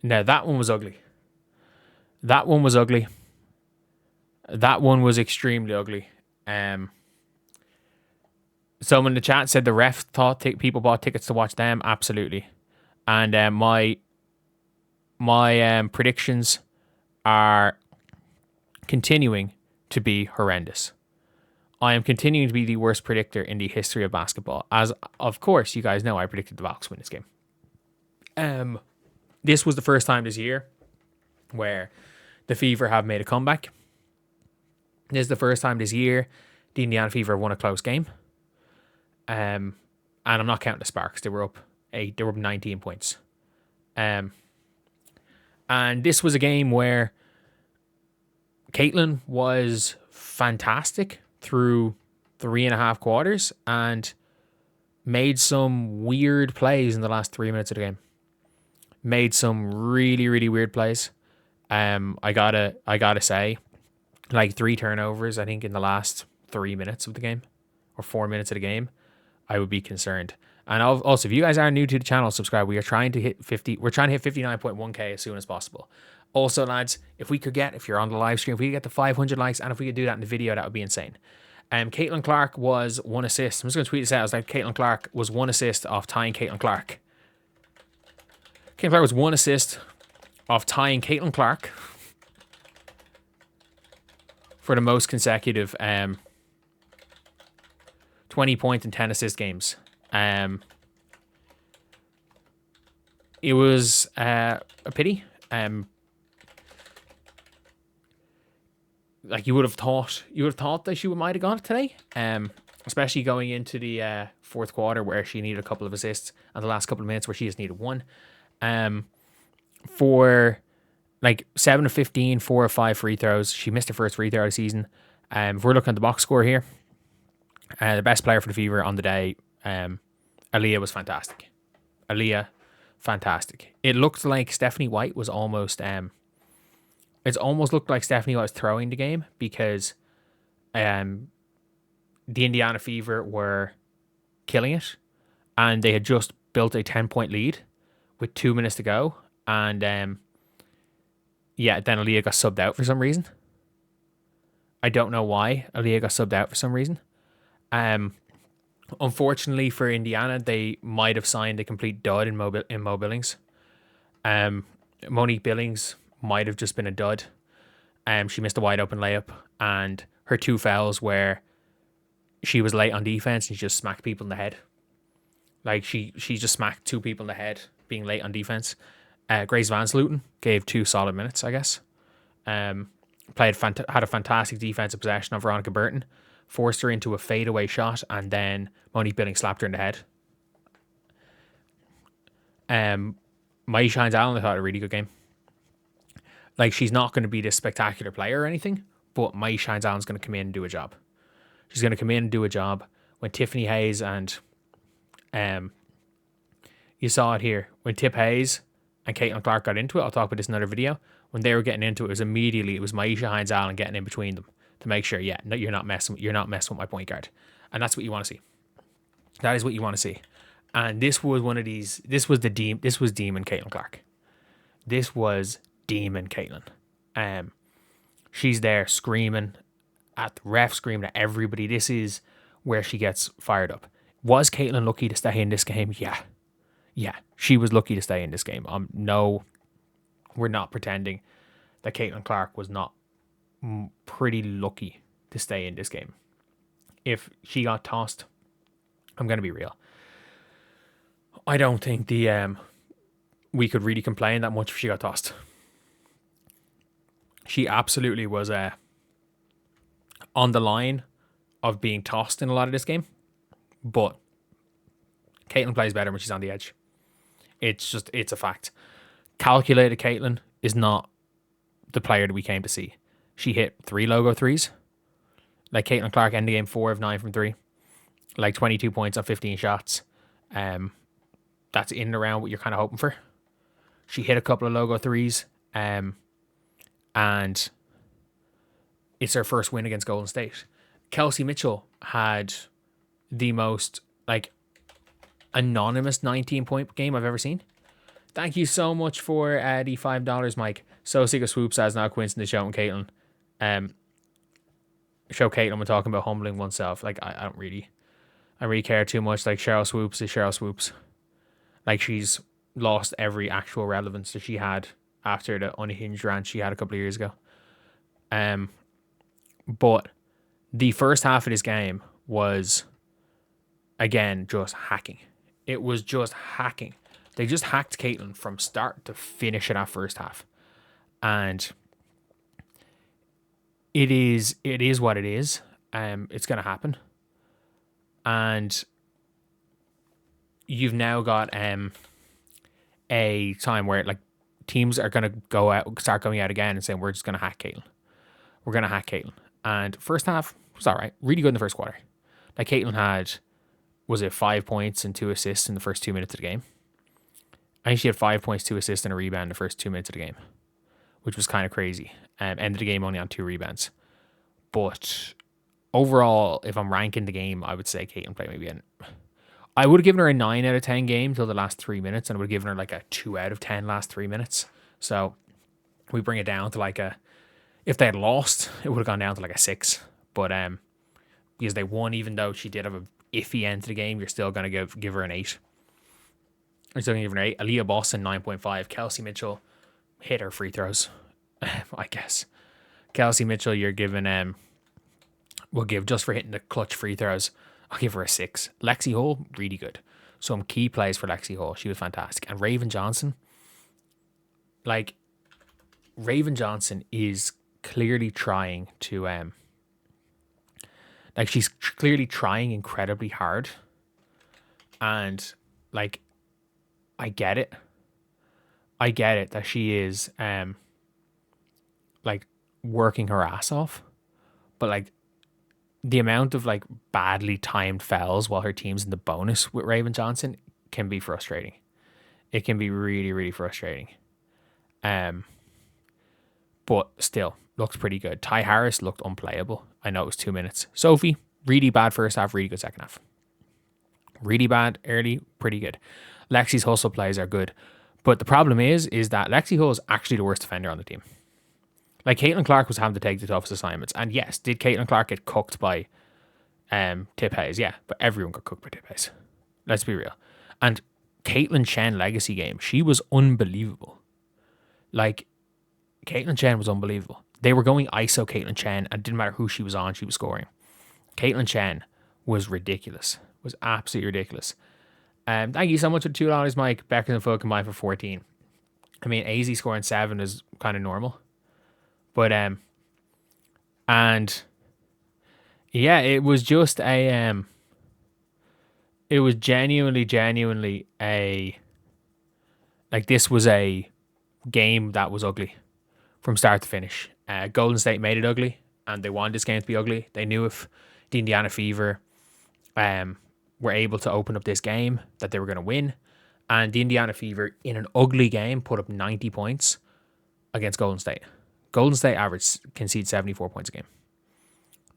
Now, that one was ugly. That one was ugly. That one was extremely ugly. Someone in the chat said the ref thought people bought tickets to watch them. Absolutely. And my predictions are continuing to be horrendous. I am continuing to be the worst predictor in the history of basketball. As, of course, you guys know, I predicted the Valks win this game. This was the first time this year where the Fever have made a comeback. This is the first time this year the Indiana Fever won a close game. And I'm not counting the Sparks. They were up 19 points. And this was a game where Caitlin was fantastic through 3.5 quarters and made some weird plays in the last 3 minutes of the game. Made some really, really weird plays. I gotta say, like 3 turnovers, I think, in the last 3 minutes of the game or 4 minutes of the game, I would be concerned. And also, if you guys are new to the channel, subscribe. We are trying to hit 50. We're trying to hit 59.1k as soon as possible. Also, lads, if you're on the live stream, if we could get to 500 likes, and if we could do that in the video, that would be insane. Caitlin Clark was 1 assist. I'm just going to tweet this out. I was like, Caitlin Clark was 1 assist off tying Caitlin Clark. Caitlin Clark was 1 assist off tying Caitlin Clark for the most consecutive 20-point and 10 assist games. It was a pity. Like you would have thought that she might have got it today. Especially going into the fourth quarter where she needed a couple of assists, and the last couple of minutes where she just needed 1. For like 7 of 15, 4 of 5 free throws. She missed her first free throw of the season. If we're looking at the box score here, the best player for the Fever on the day, Aaliyah was fantastic. Fantastic. It looked like Stephanie White was almost it's almost looked like Stephanie White was throwing the game because the Indiana Fever were killing it, and they had just built a 10-point lead with 2 minutes to go, and then Aaliyah got subbed out for some reason. I don't know why Aaliyah got subbed out for some reason. Unfortunately for Indiana, they might have signed a complete dud in Mo Billings. Monique Billings might have just been a dud. She missed a wide open layup, and her 2 fouls where she was late on defense and she just smacked people in the head. Like she just smacked 2 people in the head being late on defense. Grace Van Sluten gave 2 solid minutes, I guess. Had a fantastic defensive possession of Veronica Burton, forced her into a fadeaway shot, and then Monique Billings slapped her in the head. Maisha Hines-Allen, I thought, had a really good game. Like, she's not going to be this spectacular player or anything, but Maisha Hines-Allen's going to come in and do a job. She's going to come in and do a job. When Tiffany Hayes and you saw it here, when Tip Hayes and Caitlin Clark got into it, I'll talk about this in another video, when they were getting into it, it was Maisha Hines-Allen getting in between them to make sure, no, you're not messing with my point guard. And that's what you want to see. That is what you want to see. And this was one of these, this was Demon Caitlin Clark. This was Demon Caitlin. She's there screaming at the ref, screaming at everybody. This is where she gets fired up. Was Caitlin lucky to stay in this game? Yeah, she was lucky to stay in this game. No, we're not pretending that Caitlin Clark was not pretty lucky to stay in this game. If she got tossed, I'm going to be real, I don't think we could really complain that much if she got tossed. She absolutely was on the line of being tossed in a lot of this game, but Caitlin plays better when she's on the edge. It's a fact. Calculated Caitlin is not the player that we came to see. She hit 3 logo threes. Like Caitlin Clark ended the game 4 of 9 from 3. Like 22 points on 15 shots. That's in and around what you're kind of hoping for. She hit a couple of logo threes. And it's her first win against Golden State. Kelsey Mitchell had the most anonymous 19-point game I've ever seen. Thank you so much for the $5, Mike. So sick of swoops as now Quince in the show and Caitlin. Show Caitlin we're talking about humbling oneself. Like I don't really care too much. Like Cheryl Swoops is Cheryl Swoops. Like she's lost every actual relevance that she had after the unhinged rant she had a couple of years ago. But the first half of this game was again just hacking. It was just hacking. They just hacked Caitlin from start to finish in that first half. And it is what it is. It's gonna happen. And you've now got a time where like teams are gonna start going out again and saying we're just gonna hack Caitlin. We're gonna hack Caitlin. And first half was alright, really good in the first quarter. Like Caitlin had, was it 5 points and 2 assists in the first 2 minutes of the game? I think she had 5 points, 2 assists, and a rebound in the first 2 minutes of the game, which was kind of crazy. Ended the game only on 2 rebounds. But overall, if I'm ranking the game, I would say Caitlin played maybe I would have given her a 9 out of 10 game till the last 3 minutes, and I would have given her like a 2 out of 10 last 3 minutes. So we bring it down to like if they had lost, it would have gone down to like a 6. But because they won, even though she did have a iffy end to the game, you're still going to give her an 8. You're still going to give her an 8. Aaliyah Boston, 9.5. Kelsey Mitchell hit her free throws, I guess. Kelsey Mitchell, you're giving, we'll give just for hitting the clutch free throws, I'll give her a 6. Lexi Hull, really good. Some key plays for Lexi Hull. She was fantastic. And Raven Johnson, like, Raven Johnson is clearly trying to, like, she's clearly trying incredibly hard. And, like, I get it. I get it that she is, like, working her ass off. But, like, the amount of like badly timed fouls while her team's in the bonus with Raven Johnson can be frustrating. It can be really, really frustrating. But still, looks pretty good. Ty Harris looked unplayable. I know it was 2 minutes. Sophie, really bad first half, really good second half. Really bad early, pretty good. Lexi's hustle plays are good. But the problem is that Lexi Hull is actually the worst defender on the team. Like, Caitlin Clark was having to take the toughest assignments. And yes, did Caitlin Clark get cooked by Tip Hayes? Yeah, but everyone got cooked by Tip Hayes. Let's be real. And Caitlin Chen legacy game, she was unbelievable. Like, Caitlin Chen was unbelievable. They were going ISO Caitlin Chen, and it didn't matter who she was on, she was scoring. Caitlin Chen was ridiculous. Was absolutely ridiculous. Thank you so much for the $2, Mike. Beckers and Foot combined for 14. I mean, AZ scoring 7 is kind of normal. But, and yeah, it was just it was genuinely like, this was a game that was ugly from start to finish. Golden State made it ugly, and they wanted this game to be ugly. They knew if the Indiana Fever, were able to open up this game that they were going to win. And the Indiana Fever, in an ugly game, put up 90 points against Golden State. Golden State concede 74 points a game.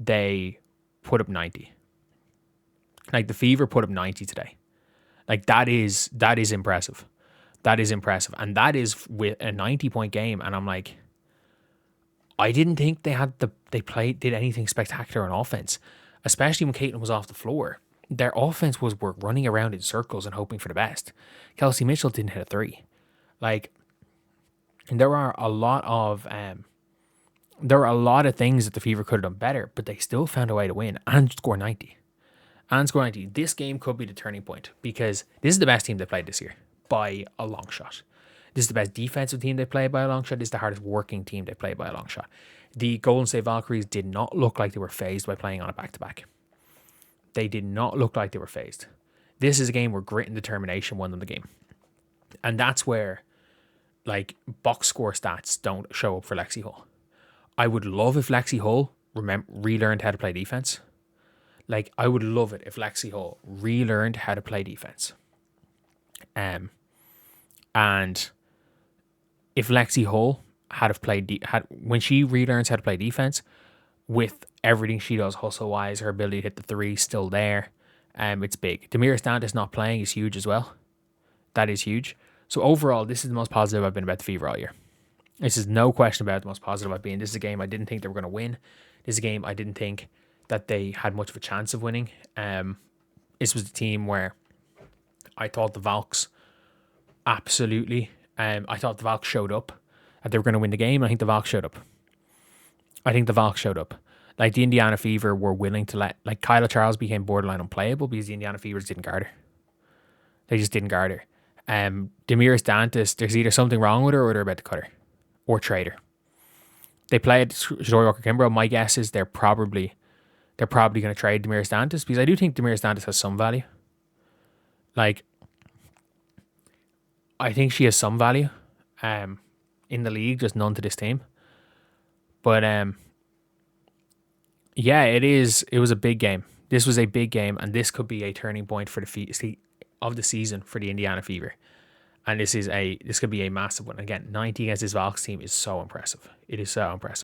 They put up 90. Like, the Fever put up 90 today. Like, that is impressive. That is impressive. And that is with a 90-point game. And I'm like, I didn't think they did anything spectacular on offense, especially when Caitlin was off the floor. Their offense were running around in circles and hoping for the best. Kelsey Mitchell didn't hit a 3. Like, and there are a lot of things that the Fever could have done better, but they still found a way to win and score 90. This game could be the turning point, because this is the best team they played this year by a long shot. This is the best defensive team they played by a long shot. This is the hardest working team they played by a long shot. The Golden State Valkyries did not look like they were phased by playing on a back-to-back. They did not look like they were phased. This is a game where grit and determination won them the game. And that's where, like, box score stats don't show up for Lexi Hull. I would love if Lexi Hull relearned how to play defense. Like, I would love it if Lexi Hull relearned how to play defense. And if Lexi Hull when she relearns how to play defense, with everything she does hustle-wise, her ability to hit the 3 still there, it's big. Demira Stantis not playing is huge as well. That is huge. So overall, this is the most positive I've been about the Fever all year. This is no question about the most positive I've been. This is a game I didn't think they were going to win. This is a game I didn't think that they had much of a chance of winning. This was the team where I thought the Valks absolutely. I thought the Valks showed up, that they were going to win the game. I think the Valks showed up. Like the Indiana Fever were willing to let, like Kyla Charles became borderline unplayable because the Indiana Fevers didn't guard her. They just didn't guard her. Demiris Dantas, there's either something wrong with her or they're about to cut her or trade her. They played Joy Walker Kimbrough. My guess is they're probably going to trade Demiris Dantas because I do think Demiris Dantas has some value. Like, I think she has some value in the league, just none to this team. But yeah, it was a big game. This was a big game, and this could be a turning point for of the season for the Indiana Fever. And this could be a massive one. Again, 90 against this Valks team is so impressive. It is so impressive.